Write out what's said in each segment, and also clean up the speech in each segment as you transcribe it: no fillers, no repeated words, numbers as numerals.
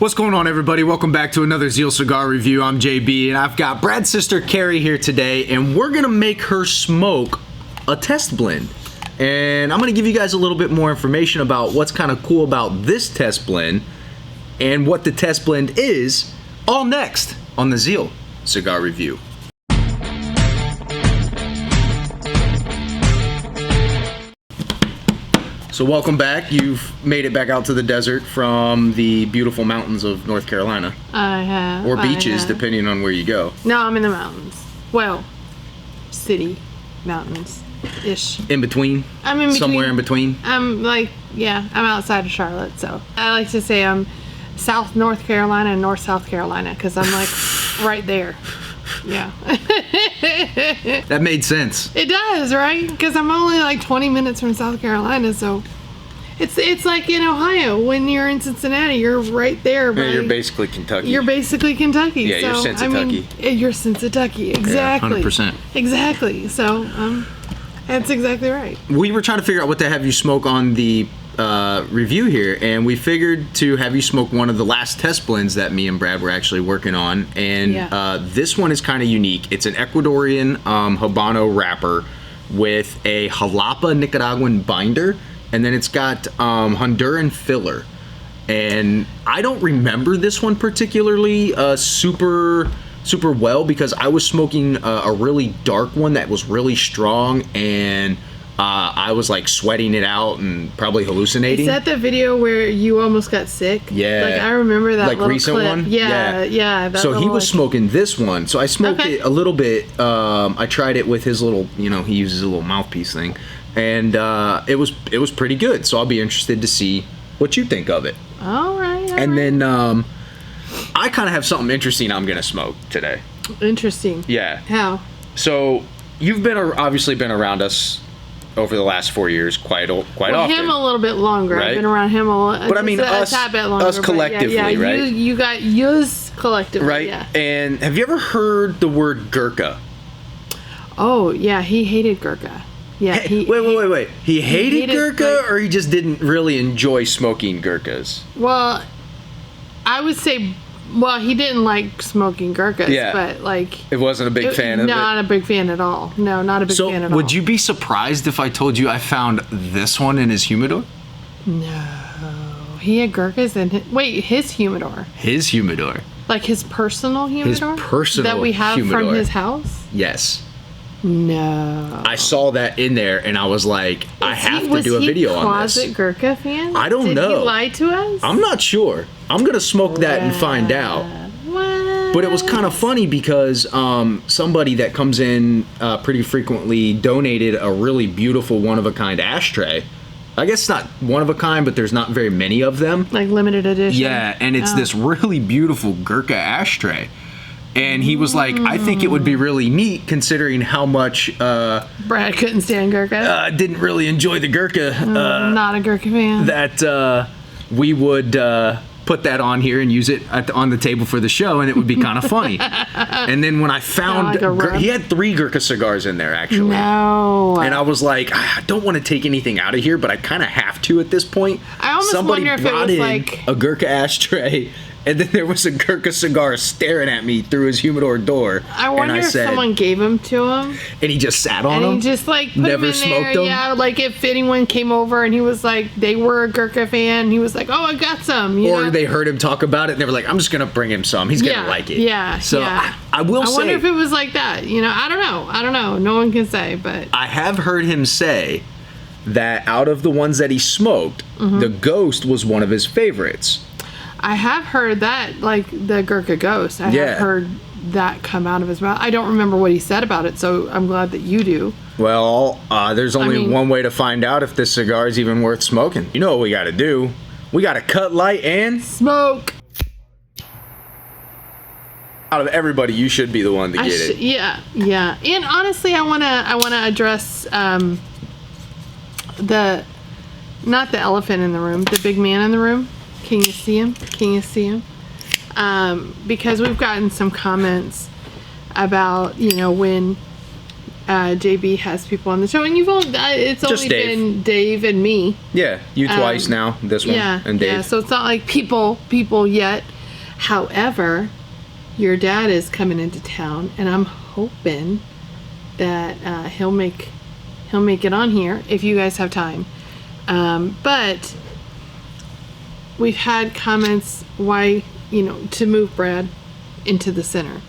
What's going on, everybody? Welcome back to another Zeal Cigar review. I'm JB, and I've got Brad's sister Carrie here today, and we're gonna make her smoke a test blend. And I'm gonna give you guys a little bit more information about what's kind of cool about this test blend and what the test blend is, all next on the Zeal Cigar review. So welcome back. You've made it back out to the desert from the beautiful mountains of North Carolina. I have. Or beaches, depending on where you go. No, I'm in the mountains. Well, city mountains-ish. In between? I'm in between. Somewhere in between? I'm outside of Charlotte, so I like to say I'm South North Carolina and North South Carolina, because I'm like right there. Yeah. That made sense. It does, right? Because I'm only like 20 minutes from South Carolina, so it's like in Ohio when you're in Cincinnati, you're right there. Yeah, you're basically Kentucky. You're basically Kentucky. Yeah, so, you're Cincinnati. You're Cincinnati, exactly. Yeah, 100%. Exactly. So that's exactly right. We were trying to figure out what to have you smoke on the review here, and we figured to have you smoke one of the last test blends that me and Brad were actually working on, and this one is kind of unique. It's an Ecuadorian Habano wrapper with a Jalapa Nicaraguan binder, and then it's got Honduran filler. And I don't remember this one particularly super well, because I was smoking a really dark one that was really strong, and I was like sweating it out and probably hallucinating. Is that the video where you almost got sick? Yeah. Like I remember that little recent clip. one? Yeah. So he was smoking this one. So I smoked it a little bit. I tried it with his little, he uses a little mouthpiece thing. And it was pretty good. So I'll be interested to see what you think of it. All right. And then I kind of have something interesting I'm going to smoke today. Interesting. Yeah. How? So you've obviously been around us over the last 4 years quite often. Him a little bit longer. Right? I've been around him but I mean a tad bit longer, us collectively, right? You got yous collectively, right? Yeah. And have you ever heard the word Gurka? Oh yeah, he hated Gurka. Yeah. Wait. He hated Gurka, or he just didn't really enjoy smoking Gurkas? Well, I would say. Well, he didn't like smoking Gurkas, but like... It wasn't a big fan of it? Not a big fan at all. No, not a big fan at all. So, would you be surprised if I told you I found this one in his humidor? No. He had Gurkas in his... Wait, his humidor? His humidor. Like his personal humidor? His personal that we have humidor. From his house? Yes. No. I saw that in there, and I was like, I have to do a video on this. Was he a closet Gurka fan? I don't know. Did he lie to us? I'm not sure. I'm going to smoke that and find out. What? But it was kind of funny because somebody that comes in pretty frequently donated a really beautiful one-of-a-kind ashtray. I guess it's not one-of-a-kind, but there's not very many of them. Like limited edition? Yeah, and it's this really beautiful Gurka ashtray. And he was like, I think it would be really neat considering how much... Brad couldn't stand Gurka. Didn't really enjoy the Gurka. Not a Gurka fan. That we would put that on here and use it on the table for the show, and it would be kind of funny. And then when I found... he had 3 Gurka cigars in there, actually. No. And I was like, I don't want to take anything out of here, but I kind of have to at this point. I almost wonder if it was like... a Gurka ashtray... And then there was a Gurka cigar staring at me through his humidor door. I wonder if someone gave them to him. And he just sat on them? And he just like put Never them in smoked there. them? Yeah, like if anyone came over and he was like, they were a Gurka fan, he was like, oh, I got some. You know? They heard him talk about it and they were like, I'm just going to bring him some. He's going to like it. Yeah, so yeah. I will say. I wonder if it was like that. I don't know. No one can say, but. I have heard him say that out of the ones that he smoked, the Ghost was one of his favorites. I have heard that, like the Gurka Ghost. I have heard that come out of his mouth. I don't remember what he said about it, so I'm glad that you do. Well, there's only one way to find out if this cigar is even worth smoking. You know what we got to do? We got to cut, light, and smoke. Out of everybody, you should be the one to get it. Yeah. And honestly, I wanna address not the elephant in the room, the big man in the room. Can you see him? Because we've gotten some comments about, when JB has people on the show, and it's Just only Dave. been Dave and me. Yeah, you twice now. This one and Dave. Yeah, so it's not like people yet. However, your dad is coming into town, and I'm hoping that he'll make it on here if you guys have time. But we've had comments why to move Brad into the center,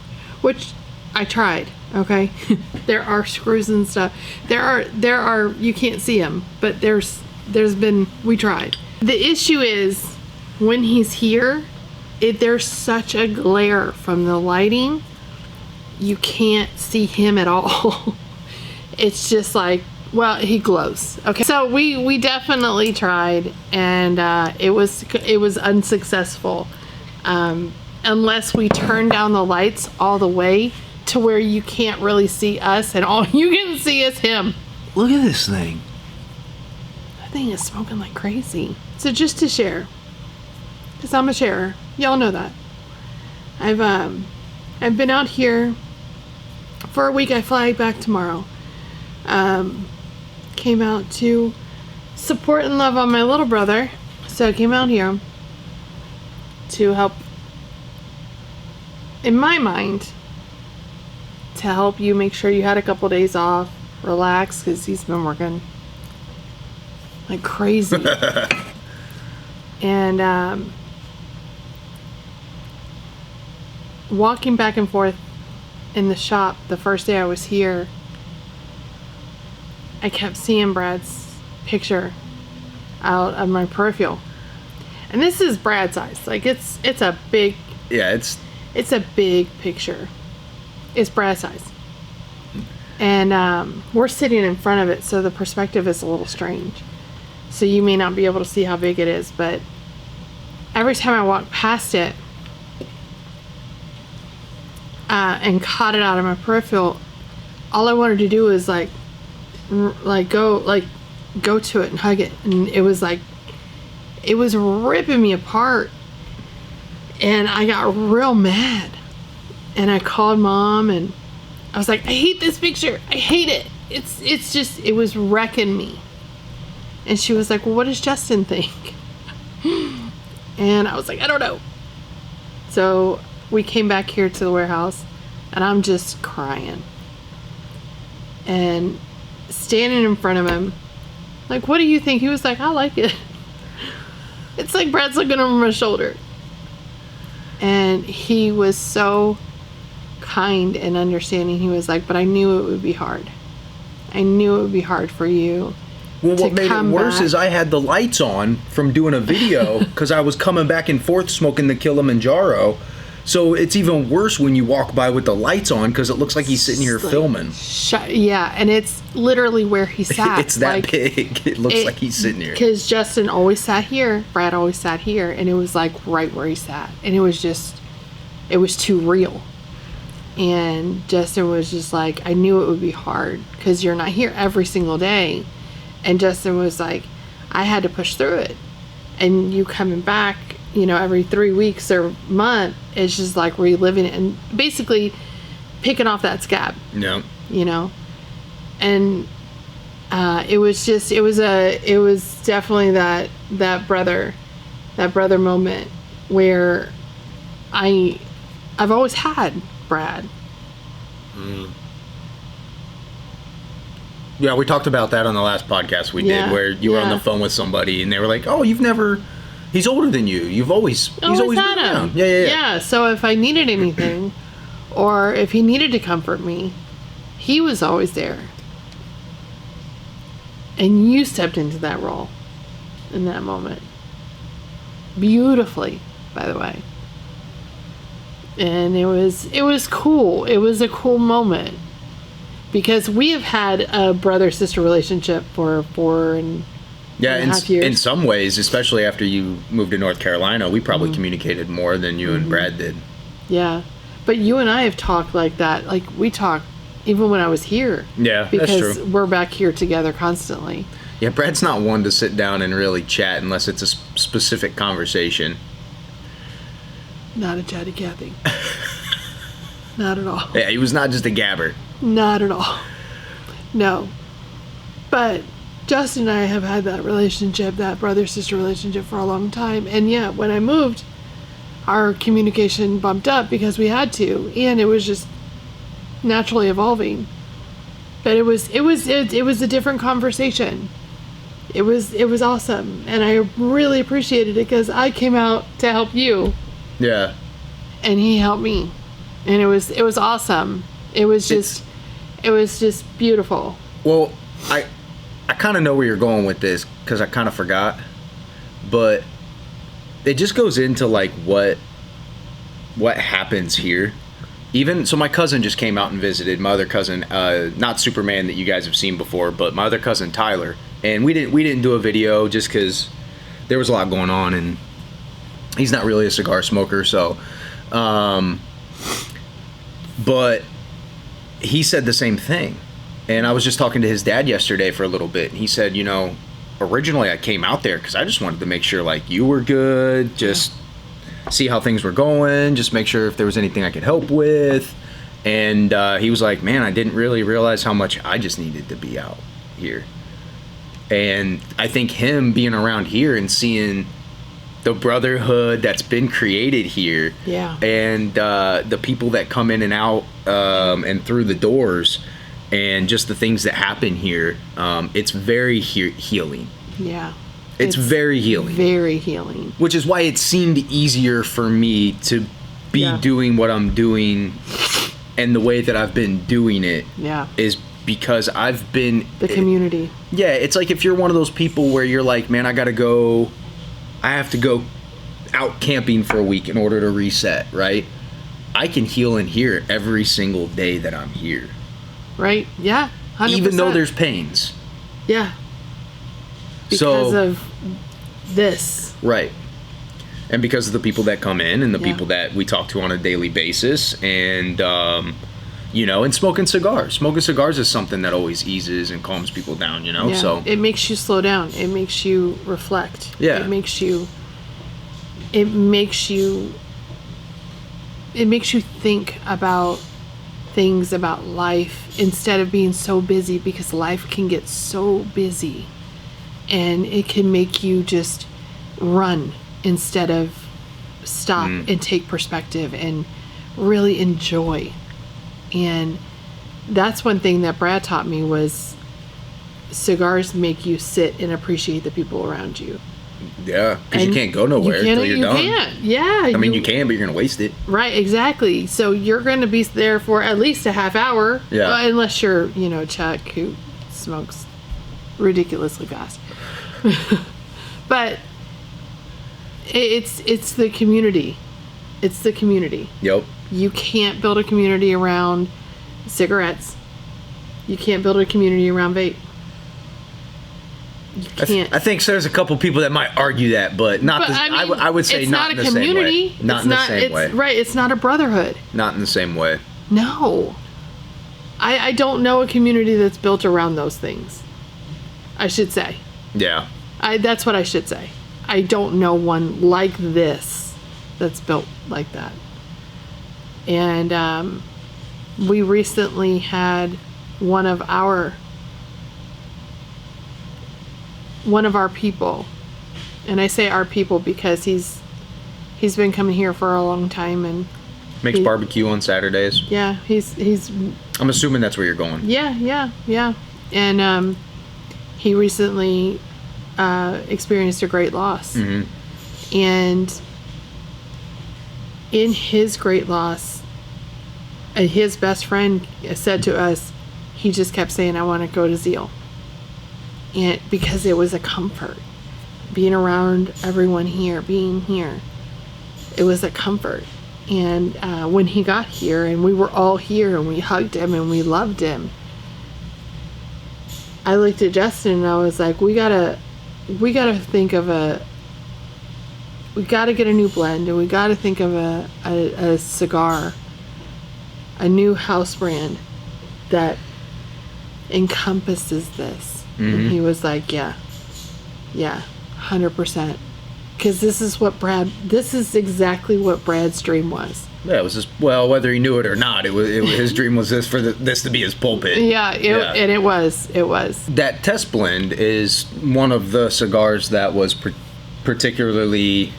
which I tried. Okay, there are screws and stuff. There are you can't see them, but we tried. The issue is when he's here, there's such a glare from the lighting, you can't see him at all. It's just like, well, he glows. Okay, so we definitely tried, and it was unsuccessful, unless we turn down the lights all the way to where you can't really see us, and all you can see is him. Look at this thing. That thing is smoking like crazy. So just to share, because I'm a sharer, y'all know that. I've been out here for a week. I fly back tomorrow. Came out to support and love on my little brother, so I came out here to help, in my mind, to help you make sure you had a couple days off, relax, because he's been working like crazy. And walking back and forth in the shop the first day I was here, I kept seeing Brad's picture out of my peripheral. And this is Brad's eyes. Like it's a big, Yeah, it's a big picture. It's Brad's size. And we're sitting in front of it, so the perspective is a little strange. So you may not be able to see how big it is, but every time I walk past it and caught it out of my peripheral, all I wanted to do was go to it and hug it. And it was ripping me apart. And I got real mad. And I called Mom, and I was like, I hate this picture. I hate it. It's just, it was wrecking me. And she was like, well, what does Justin think? And I was like, I don't know. So we came back here to the warehouse, and I'm just crying. And standing in front of him, like, what do you think? He was like, I like it. It's like Brad's looking over my shoulder. And he was so kind and understanding. He was like, but I knew it would be hard. I knew it would be hard for you. Well, what made it worse is I had the lights on from doing a video because I was coming back and forth smoking the Kilimanjaro. So it's even worse when you walk by with the lights on because it looks like he's sitting here filming. Yeah, and it's literally where he sat. It's that big. It looks like he's sitting here. Because Justin always sat here. Brad always sat here. And it was like right where he sat. And it was too real. And Justin was just like, I knew it would be hard because you're not here every single day. And Justin was like, I had to push through it. And you coming back, every 3 weeks or month, it's just like reliving it and basically picking off that scab. No. And it was definitely that brother moment where I've always had Brad. Yeah, we talked about that on the last podcast we did, where you were on the phone with somebody and they were like, "Oh, he's older than you. He's always been around." Yeah. Yeah, so if I needed anything or if he needed to comfort me, he was always there. And you stepped into that role in that moment. Beautifully, by the way. And it was cool. It was a cool moment. Because we have had a brother-sister relationship for 4.5 years. In some ways, especially after you moved to North Carolina, we probably communicated more than you and Brad did. Yeah. But you and I have talked like that. Like, we talk even when I was here. Yeah, that's true. Because we're back here together constantly. Yeah, Brad's not one to sit down and really chat unless it's a specific conversation. Not a chatty Cathy. Not at all. Yeah, he was not just a gabber. Not at all. No. But Justin and I have had that relationship, that brother-sister relationship, for a long time. And yeah, when I moved, our communication bumped up because we had to, and it was just naturally evolving. But it was a different conversation. It was awesome, and I really appreciated it because I came out to help you. Yeah. And he helped me, and it was awesome. It was just beautiful. Well, I kind of know where you're going with this because I kind of forgot, but it just goes into like what happens here. Even so, my cousin just came out and visited. My other cousin, not Superman that you guys have seen before, but my other cousin Tyler. And we didn't do a video just because there was a lot going on, and he's not really a cigar smoker. So, but he said the same thing. And I was just talking to his dad yesterday for a little bit, and he said, originally I came out there because I just wanted to make sure like you were good, just see how things were going, just make sure if there was anything I could help with. And he was like, man, I didn't really realize how much I just needed to be out here. And I think him being around here and seeing the brotherhood that's been created here, and the people that come in and out and through the doors, and just the things that happen here, it's very healing. Yeah. It's very healing. Very healing. Which is why it seemed easier for me to be doing what I'm doing, and the way that I've been doing it is because I've been... The community. Yeah, it's like if you're one of those people where you're like, man, I have to go out camping for a week in order to reset, right? I can heal in here every single day that I'm here. Right? Yeah. 100%. Even though there's pains. Yeah. Because of this. Right. And because of the people that come in and the people that we talk to on a daily basis, and and smoking cigars. Smoking cigars is something that always eases and calms people down, Yeah. So it makes you slow down. It makes you reflect. Yeah. It makes you think about things, about life, instead of being so busy, because life can get so busy and it can make you just run instead of stop and take perspective and really enjoy. And that's one thing that Brad taught me, was cigars make you sit and appreciate the people around you. Yeah, because you can't go nowhere until you're done. Can't. Yeah. I mean, you can, but you're going to waste it. Right, exactly. So you're going to be there for at least a half hour. Yeah. Unless you're, Chuck, who smokes ridiculously fast. But it's the community. It's the community. Yep. You can't build a community around cigarettes. You can't build a community around vape. You can't. I think there's a couple people that might argue that, but not. I would say not in the same way. Not in the same way. Right. It's not a brotherhood. Not in the same way. No. I don't know a community that's built around those things. I should say. Yeah. That's what I should say. I don't know one like this that's built like that. And we recently had one of our people, and I say our people because he's been coming here for a long time and makes barbecue on Saturdays. Yeah, he's. I'm assuming that's where you're going. Yeah. And he recently experienced a great loss, and in his great loss, his best friend said to us, he just kept saying, "I want to go to Zeal." And because it was a comfort, being around everyone here, being here, it was a comfort. And when he got here and we were all here and we hugged him and we loved him, I looked at Justin and I was like, we gotta think of we gotta get a new blend, and we gotta think of a cigar, a new house brand that encompasses this. And he was like, yeah, 100%. Because this is exactly what Brad's dream was. Yeah, it was just, well, whether he knew it or not, his dream was this this to be his pulpit. Yeah, and it was. That test blend is one of the cigars that was particularly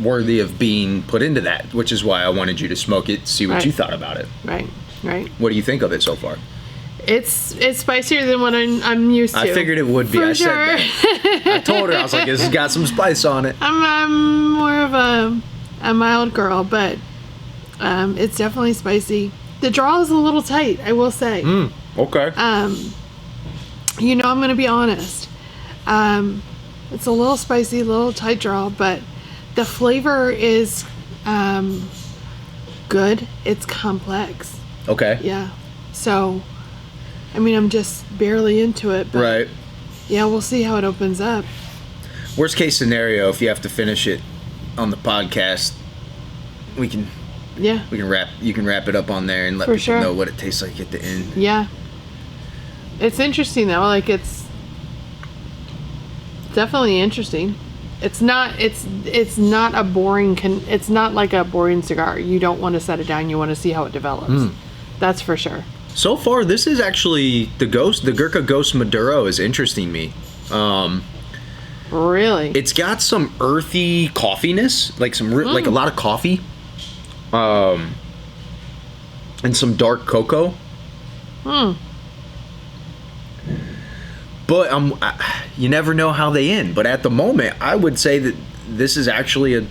worthy of being put into that, which is why I wanted you to smoke it, see what you thought about it. Right. What do you think of it so far? It's spicier than what I'm used to. I figured it would be. For I sure. said that. I told her, I was like, this has got some spice on it. I'm more of a mild girl, but it's definitely spicy. The draw is a little tight, I will say. Okay. I'm going to be honest. It's a little spicy, a little tight draw, but the flavor is good. It's complex. Okay. Yeah. So, I mean, I'm just barely into it. But right. Yeah, we'll see how it opens up. Worst case scenario, if you have to finish it on the podcast, we can wrap. You can wrap it up on there and let people know what it tastes like at the end. Yeah. It's interesting though. Like it's definitely interesting. It's not a boring. It's not like a boring cigar. You don't want to set it down. You want to see how it develops. That's for sure. So far, this is actually the Gurka Ghost Maduro is interesting me. Really? It's got some earthy coffeeness, like like a lot of coffee, and some dark cocoa. But you never know how they end. But at the moment, I would say that this is actually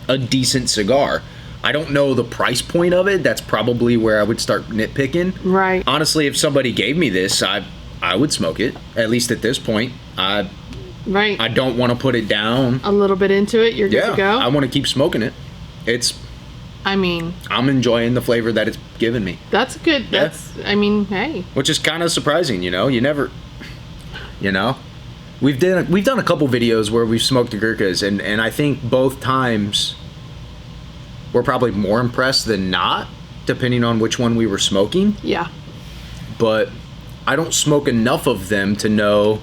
a decent cigar. I don't know the price point of it. That's probably where I would start nitpicking. Right. Honestly, if somebody gave me this, I would smoke it. At least at this point, Right. I don't want to put it down. A little bit into it, you're good to go? I want to keep smoking it. I'm enjoying the flavor that it's given me. That's good. Hey. Which is kind of surprising, you never, We've done a couple videos where we've smoked the Gurkas, and I think both times we're probably more impressed than not, depending on which one we were smoking. Yeah. But I don't smoke enough of them to know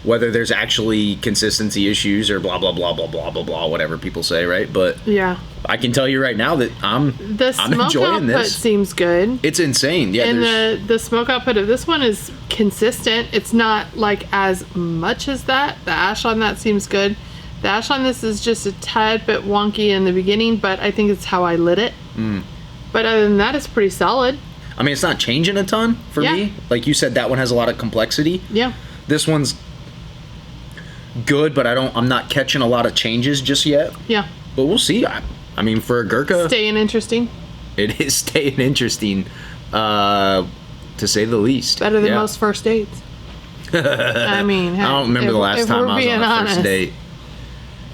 whether there's actually consistency issues or blah blah blah blah blah blah blah, whatever people say, right? But yeah, I can tell you right now that I'm enjoying this. Output seems good. It's insane. Yeah, and the smoke output of this one is consistent. It's not like as much as that. The ash on that seems good. The ash on this is just a tad bit wonky in the beginning, but I think it's how I lit it. But other than that, it's pretty solid. I mean, it's not changing a ton for me. Like you said, that one has a lot of complexity. Yeah. This one's good, but I'm not catching a lot of changes just yet. Yeah. But we'll see. I mean, for a Gurka, staying interesting. It is staying interesting, to say the least. Better than most first dates. I mean, I don't remember the last time I was on a honest. first date.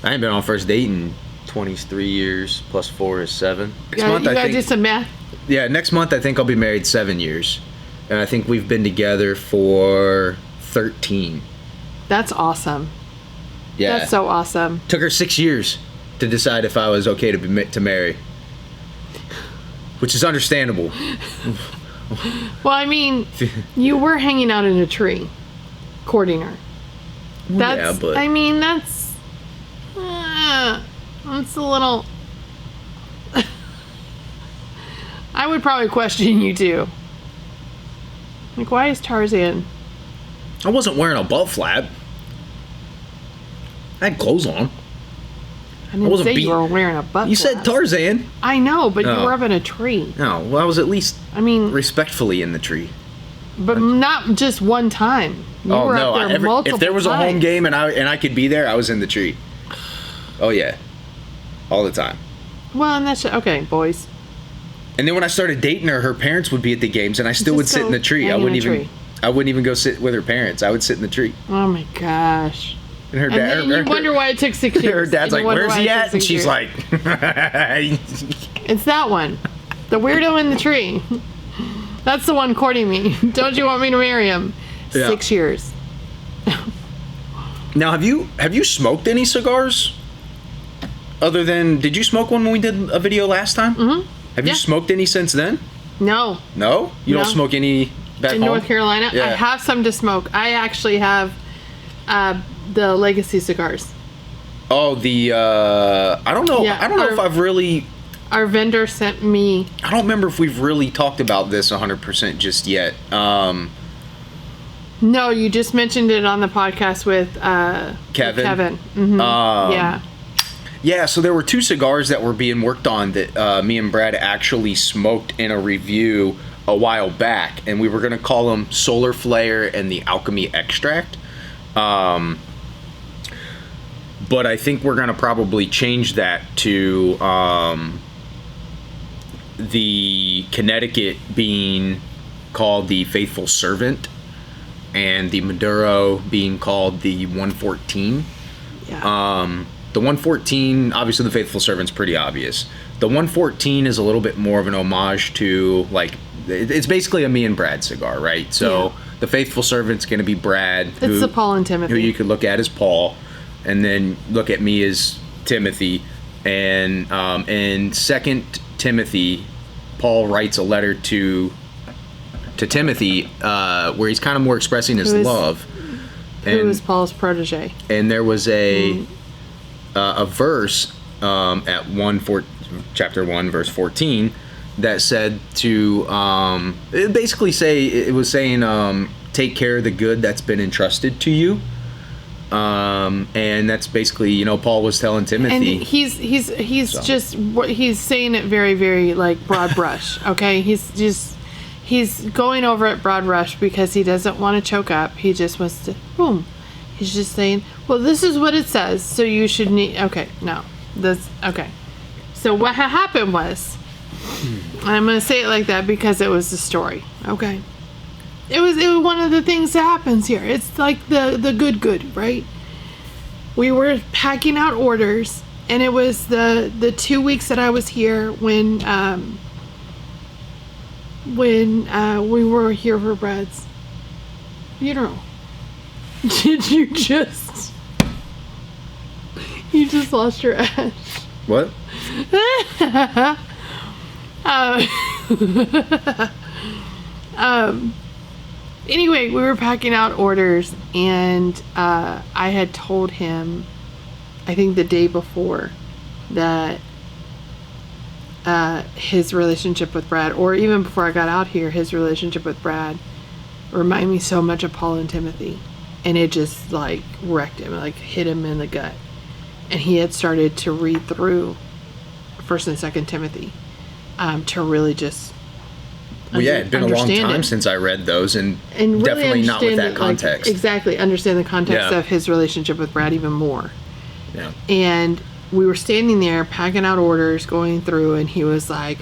I ain't been on a first date in 23 years. Plus 4 is 7. Next month, you gotta do some math. Yeah, next month I think I'll be married 7 years, and I think we've been together for 13. That's awesome. Yeah, that's so awesome. Took her 6 years to decide if I was okay to marry, which is understandable. Well, I mean, you were hanging out in a tree, courting her. That's, but I mean, that's a little. I would probably question you too. Like, why is Tarzan? I wasn't wearing a butt flap. I had clothes on. I didn't say you were wearing a butt You flap. said Tarzan. I know, but you were up in a tree. No, well, I was at least respectfully in the tree. But not just one time. You were up there multiple if there was times. a home game and I could be there, I was in the tree. Oh yeah. All the time. Well, and that's okay, boys. And then when I started dating her, her parents would be at the games and I still would sit in the tree. I wouldn't even go sit with her parents. I would sit in the tree. Oh my gosh. And her dad. And then you wonder why it took 6 years. Her dad's like, "Where's he at?" And she's like, "It's that one, the weirdo in the tree. That's the one courting me. Don't you want me to marry him?" Yeah. 6 years. Now, have you smoked any cigars? Other than, did you smoke one when we did a video last time? Mm-hmm. Have you smoked any since then? No. No? You don't smoke any back home? In North Carolina? Yeah. I have some to smoke. I actually have the Legacy cigars. Oh, the I don't know. Yeah, I don't know if I've really. Our vendor sent me. I don't remember if we've really talked about this 100% just yet. No, you just mentioned it on the podcast with Kevin. Kevin. Mm-hmm. Yeah. Yeah, so there were 2 cigars that were being worked on that me and Brad actually smoked in a review a while back, and we were going to call them Solar Flare and the Alchemy Extract. But I think we're going to probably change that to the Connecticut being called the Faithful Servant and the Maduro being called the 114. Yeah. The 114, obviously the Faithful Servant's pretty obvious. The 114 is a little bit more of an homage to, like, it's basically a me and Brad cigar, right? So the Faithful Servant's going to be Brad. It's the Paul and Timothy. Who you could look at as Paul, and then look at me as Timothy. And in 2 Timothy, Paul writes a letter to Timothy where he's kind of more expressing his love. Who was Paul's protege. And there was a verse at chapter 1, verse 14, that said to it was saying take care of the good that's been entrusted to you. And that's basically, Paul was telling Timothy. And he's saying it very, very, like, broad brush. Okay, he's going over it broad brush because he doesn't want to choke up. He just wants to boom. He's just saying, well, this is what it says, so you should need. Okay, no, that's okay. So what happened was, I'm gonna say it like that because it was the story. Okay. It was one of the things that happens here. It's like the good, right? We were packing out orders, and it was the 2 weeks that I was here when we were here for Brad's funeral. Did you just lost your ash? What? Anyway, we were packing out orders, and I had told him, I think the day before, that his relationship with Brad, or even before I got out here, his relationship with Brad reminded me so much of Paul and Timothy. And it just, like, wrecked him, like, hit him in the gut. And he had started to read through 1st and 2nd Timothy to really just it'd been a long time since I read those, and really definitely not with that context. Like, exactly, understand the context of his relationship with Brad even more. Yeah. And we were standing there packing out orders, going through, and he was like,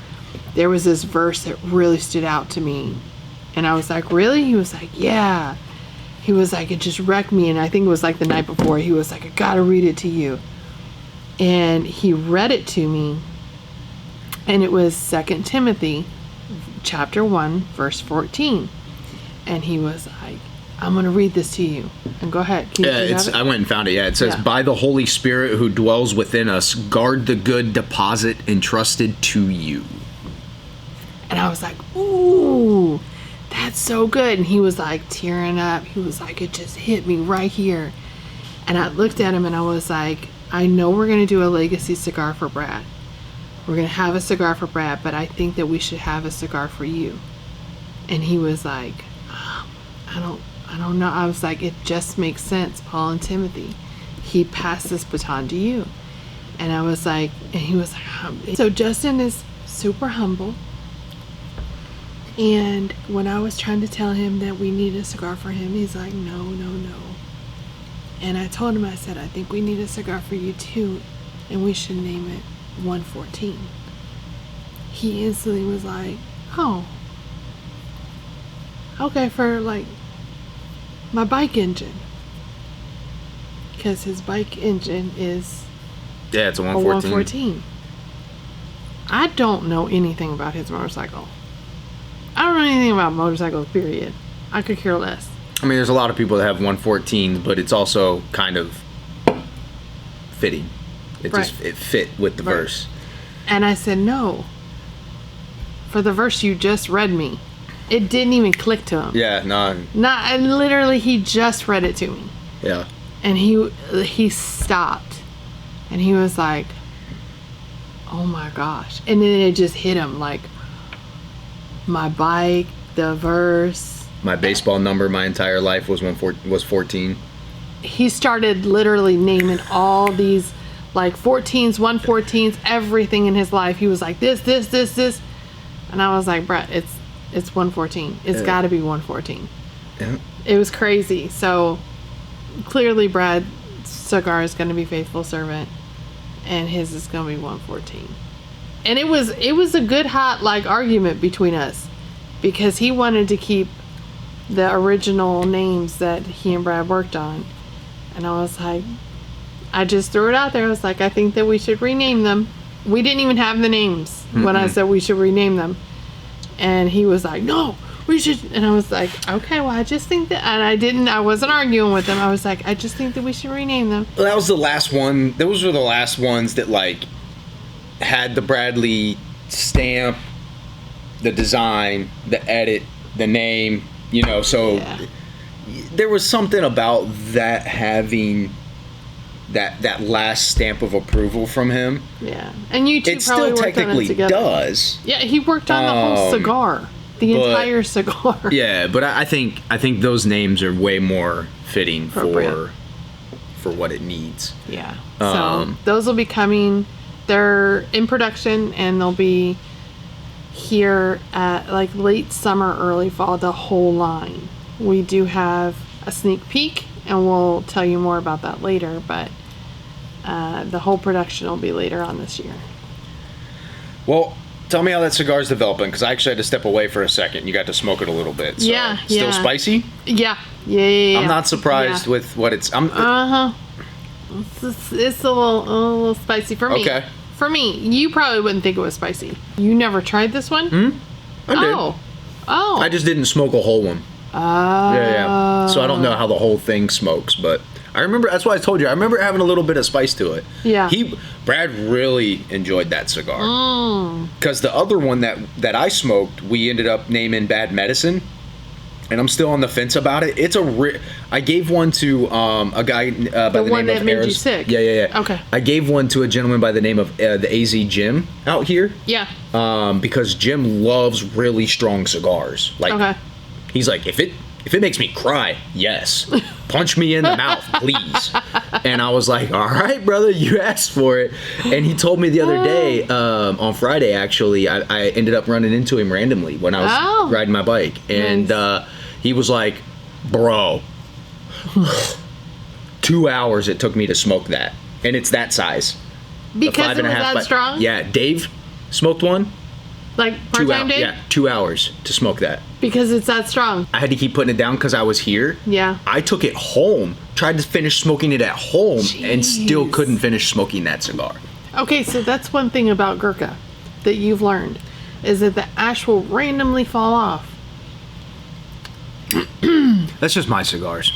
there was this verse that really stood out to me. And I was like, really? He was like, yeah. He was like, it just wrecked me. And I think it was like the night before. He was like, I gotta read it to you. And he read it to me. And it was 2 Timothy chapter 1, verse 14. And he was like, I'm going to read this to you. And go ahead. I went and found it. Yeah, it says, by the Holy Spirit who dwells within us, guard the good deposit entrusted to you. And I was like, ooh, that's so good. And he was like tearing up. He was like, it just hit me right here. And I looked at him and I was like, I know we're going to do a legacy cigar for Brad. We're going to have a cigar for Brad, but I think that we should have a cigar for you. And he was like, I don't know. I was like, it just makes sense, Paul and Timothy. He passed this baton to you. And I was like, and he was like, so Justin is super humble. And when I was trying to tell him that we need a cigar for him, he's like, no. And I told him, I said, I think we need a cigar for you too, and we should name it 114. He instantly was like, oh, okay, for like my bike engine. Because his bike engine is it's a 114. I don't know anything about his motorcycle. I don't know anything about motorcycles, period. I could care less. I mean, there's a lot of people that have 114s, but it's also kind of fitting. It fit with the verse. And I said, no. For the verse you just read me. It didn't even click to him. Yeah, no. And literally, he just read it to me. Yeah. And he stopped. And he was like, oh my gosh. And then it just hit him like, my bike, the verse. My baseball number my entire life was 14. He started literally naming all these like 14s, 114s, everything in his life. He was like, this. And I was like, Brett, it's 114. It's got to be 114. Yeah. It was crazy. So clearly Brad's cigar is going to be Faithful Servant, and his is going to be 114. And it was a good hot like argument between us, because he wanted to keep the original names that he and Brad worked on, and I was like, I just threw it out there. I was like, I think that we should rename them. We didn't even have the names when I said we should rename them, and he was like, no, we should. And I was like, okay, well, I just think that, and I wasn't arguing with him. I was like, I just think that we should rename them. Well, that was the last one. Those were the last ones that like had the Bradley stamp, the design, the edit, the name, you know, so there was something about that having that last stamp of approval from him. Yeah. And you two it probably still worked technically on it together. Does. Yeah, he worked on the whole cigar. The entire cigar. Yeah, but I think those names are way more fitting for what it needs. Yeah. So those will be coming. They're in production, and they'll be here at like late summer, early fall, the whole line. We do have a sneak peek, and we'll tell you more about that later, but the whole production will be later on this year. Well, tell me how that cigar is developing, because I actually had to step away for a secing. You got to smoke it a little bit. So. Still spicy? Yeah. I'm not surprised with what it's... It's a little spicy for me. Okay. For me, you probably wouldn't think it was spicy. You never tried this one? I did. Oh. I just didn't smoke a whole one. Yeah. So I don't know how the whole thing smokes, but I remember, that's why I told you, I remember having a little bit of spice to it. Yeah. Brad really enjoyed that cigar. Because the other one that I smoked, we ended up naming Bad Medicine. And I'm still on the fence about it. It's I gave one to a guy by the name of that made you sick. Yeah. Okay. I gave one to a gentleman by the name of the AZ Jim out here. Yeah. Because Jim loves really strong cigars. Like, okay. He's like, if it makes me cry, yes, punch me in the mouth, please. And I was like, all right, brother, you asked for it. And he told me the other day, on Friday, actually, I ended up running into him randomly when I was riding my bike. And he was like, bro, 2 hours it took me to smoke that. And it's that size. Because it was that strong? Yeah, Dave smoked one. Like part-time Dave? Yeah, 2 hours to smoke that. Because it's that strong. I had to keep putting it down because I was here. Yeah. I took it home, tried to finish smoking it at home, and still couldn't finish smoking that cigar. Okay, so that's one thing about Gurka that you've learned, is that the ash will randomly fall off. That's just my cigars.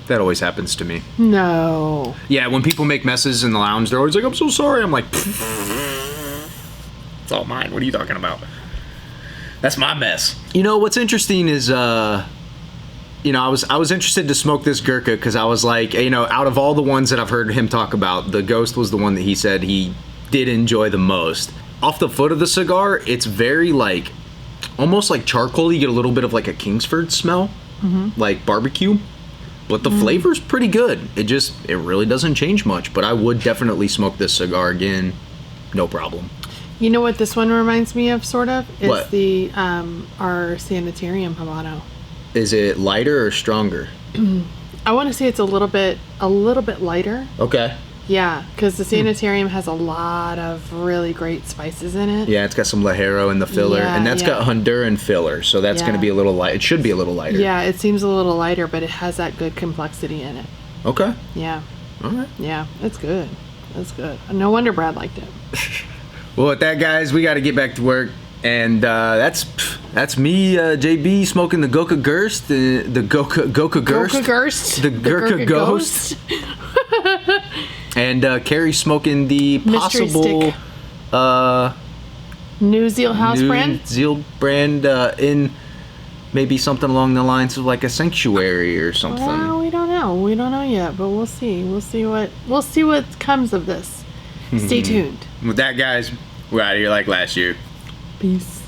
That always happens to me. No. Yeah, when people make messes in the lounge, they're always like, I'm so sorry. I'm like, it's all mine. What are you talking about? That's my mess. You know, what's interesting is, I was interested to smoke this Gurka because I was like, out of all the ones that I've heard him talk about, the Ghost was the one that he said he did enjoy the most. Off the foot of the cigar, it's very like, almost like charcoal. You get a little bit of like a Kingsford smell, like barbecue. But the flavor's pretty good. It really doesn't change much. But I would definitely smoke this cigar again, no problem. You know what this one reminds me of, sort of? It's what? The our Sanitarium Habano. Is it lighter or stronger? I want to say it's a little bit lighter. Okay. Yeah, because the Sanitarium has a lot of really great spices in it. Yeah, it's got some Lajero in the filler, and that's got Honduran filler, so that's going to be a little light. It should be a little lighter. Yeah, it seems a little lighter, but it has that good complexity in it. Okay. Yeah. All right. Yeah, it's good. It's good. No wonder Brad liked it. Well, with that, guys, we got to get back to work. And that's me, JB, smoking the Gurka Ghost, the Gurka Ghost, the Gurka Ghost, and Carrie smoking the possible new Zeal brand. Zeal brand in maybe something along the lines of like a sanctuary or something. Well, we don't know. We don't know yet, but we'll see. We'll see what comes of this. Stay tuned. With that, guys, we're out of here like last year. Peace.